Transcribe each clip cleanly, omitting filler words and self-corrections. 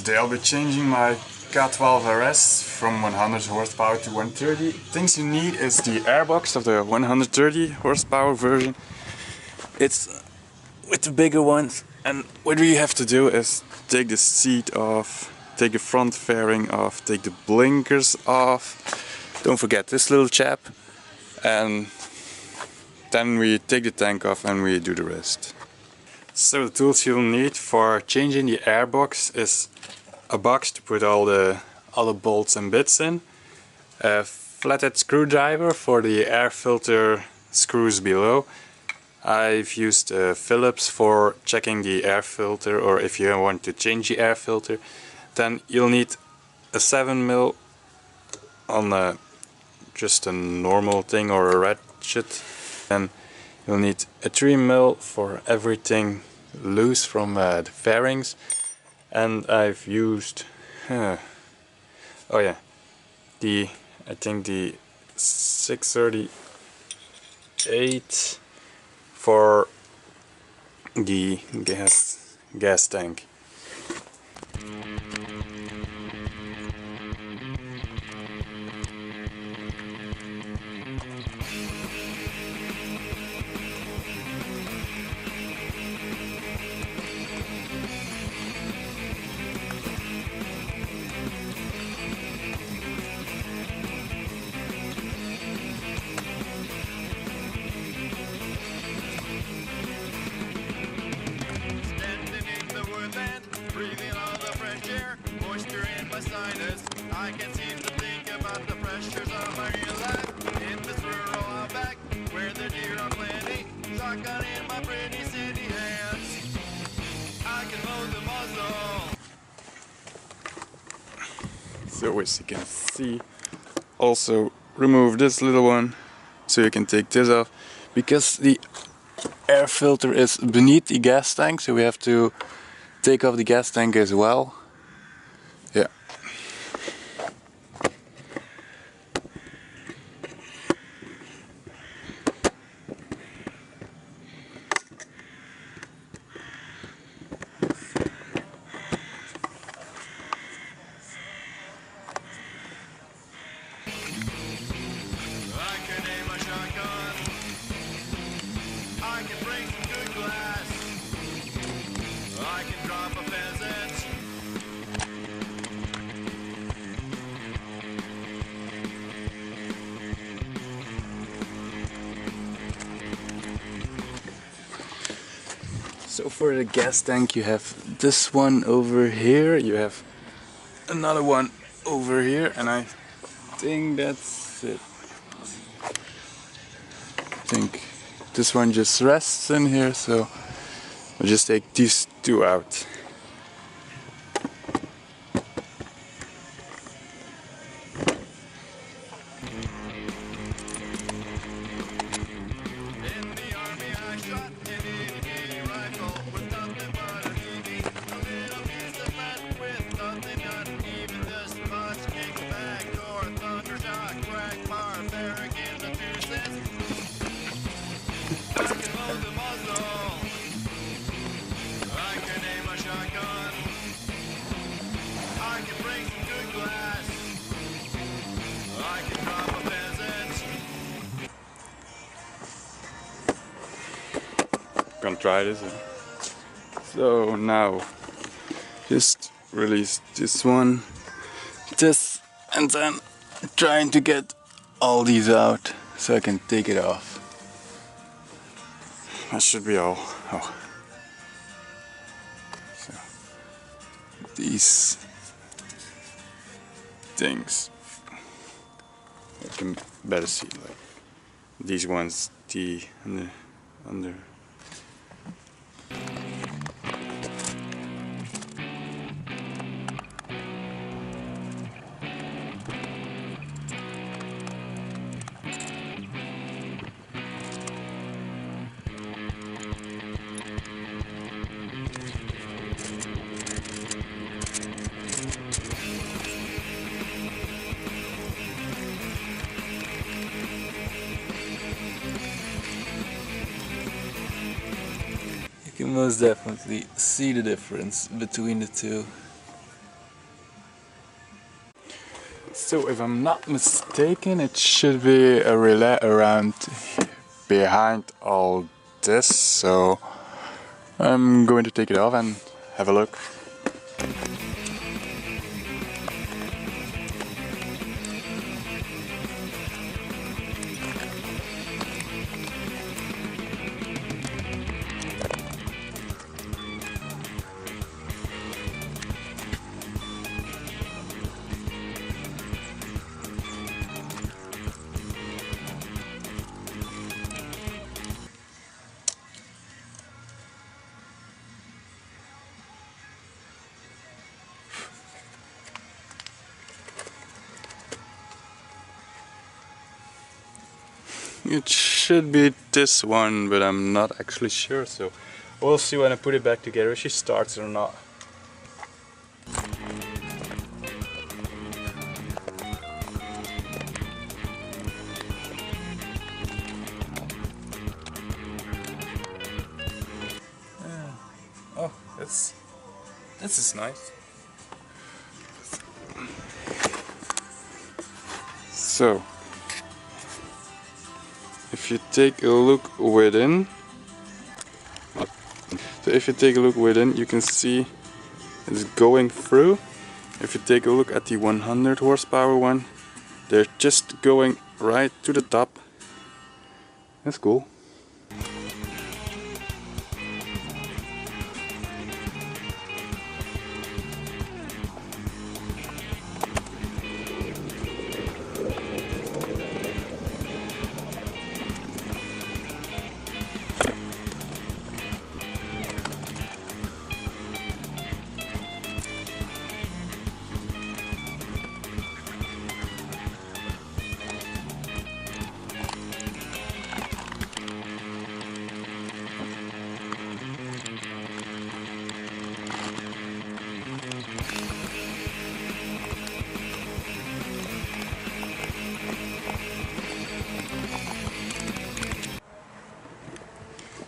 Today I'll be changing my K1200RS from 100 horsepower to 130. Things you need is the airbox of the 130 horsepower version. It's with the bigger ones, and what we have to do is take the seat off, take the front fairing off, take the blinkers off. Don't forget this little chap, and then we take the tank off and we do the rest. So the tools you'll need for changing the airbox is a box to put all the bolts and bits in, a flathead screwdriver for the air filter screws below. I've used Phillips for checking the air filter, or if you want to change the air filter. Then you'll need a 7mm on just a normal thing or a ratchet. Then you'll need a 3mm for everything loose from the fairings. And I've used, I think the 638 for the gas tank. I can seem to think about the pressures of my real life in this rural outback where the deer are plenty. Shotgun in my pretty city hands, I can load the muzzle. So as you can see, also remove this little one so you can take this off, because the air filter is beneath the gas tank, so we have to take off the gas tank as well. Yeah. I can bring some good glass. I can drop a pheasant. So for the gas tank you have this one over here, you have another one over here, and I think that's it. I think this one just rests in here, so I'll just take these two out. In the army I shot an 80 rifle with nothing but a BB. A little piece of lead with nothing, not even this much. Kick back door, thunder shock, crack bar, barrack in the 2 cents. I can load the muzzle. I can aim a shotgun. I can bring some good glass. I can drop a pheasant. Gonna try this. So now just release this one, this, and then trying to get all these out so I can take it off. That should be all. Oh. So these things, you can better see, like these ones, the under. You can most definitely see the difference between the two. So if I'm not mistaken, it should be a relay around behind all this, so I'm going to take it off and have a look. It should be this one, but I'm not actually sure, so we'll see when I put it back together if she starts or not. Oh, this is nice. So, if you take a look within, you can see it's going through. If you take a look at the 100 horsepower one, they're just going right to the top. That's cool.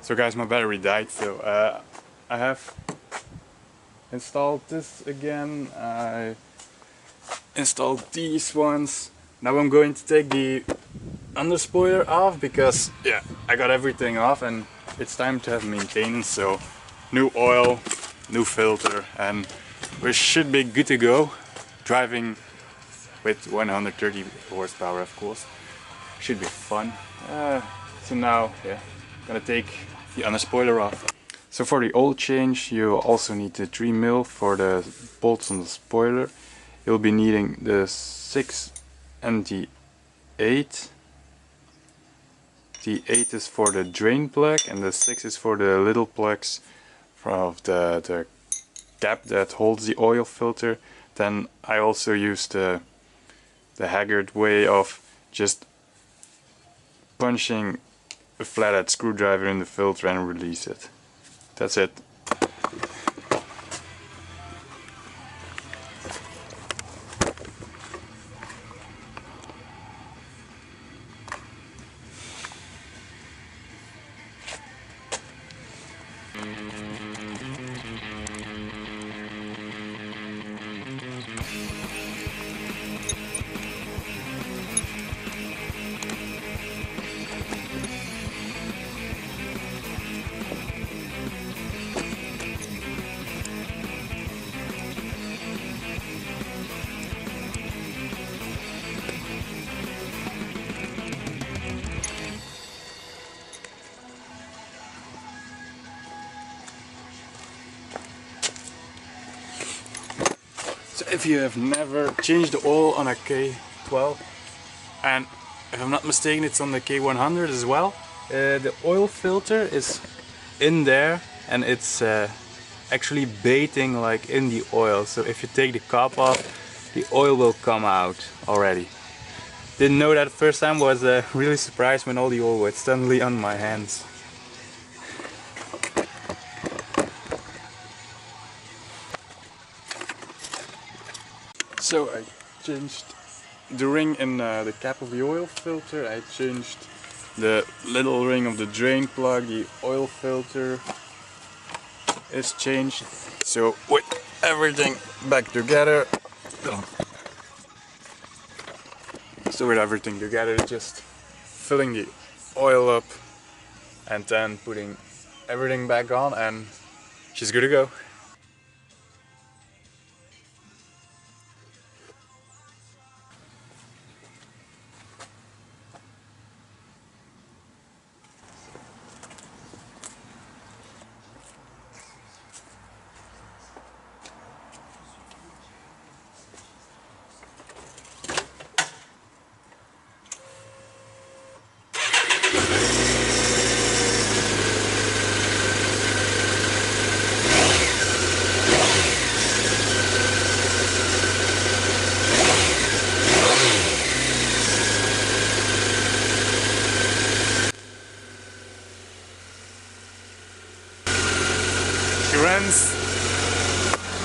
So guys, my battery died, so I have installed this again. I installed these ones. Now I'm going to take the underspoiler off because yeah, I got everything off and it's time to have maintenance. So new oil, new filter, and we should be good to go. Driving with 130 horsepower, of course, should be fun. So now, yeah, gonna take the underspoiler off. So for the oil change, you also need the 3mm for the bolts on the spoiler. You'll be needing the 6 and the 8. The 8 is for the drain plug and the 6 is for the little plugs of the cap that holds the oil filter. Then I also use the haggard way of just punching a flathead screwdriver in the filter and release it. That's it. So if you have never changed the oil on a K12, and if I'm not mistaken it's on the K100 as well, the oil filter is in there and it's actually baiting like in the oil. So if you take the cap off, the oil will come out already. Didn't know that first time, was really surprised when all the oil was suddenly on my hands. So I changed the ring in the cap of the oil filter, I changed the little ring of the drain plug, the oil filter is changed. So with everything back together, So with everything together, just filling the oil up and then putting everything back on, and she's good to go. She runs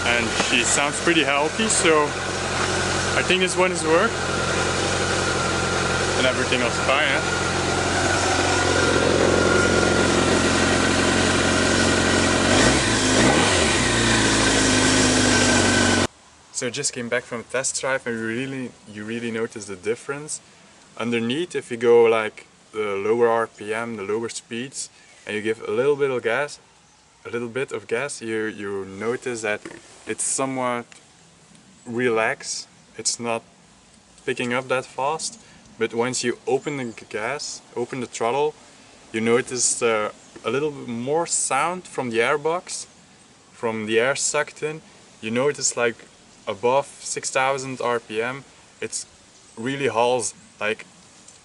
and she sounds pretty healthy, so I think this one is work and everything else fine. So I just came back from a test drive, and you really notice the difference. Underneath, if you go like the lower RPM, the lower speeds, and you give a little bit of gas, you notice that it's somewhat relaxed. It's not picking up that fast. But once you open the throttle, you notice a little bit more sound from the airbox, from the air sucked in. You notice like above 6,000 RPM, it's really hauls. Like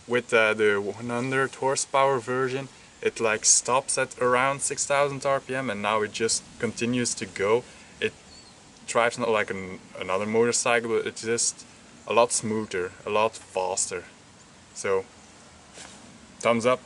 with the 100 horsepower version, it like stops at around 6,000 RPM, and now it just continues to go. It drives not like another motorcycle, but it's just a lot smoother, a lot faster. So, thumbs up.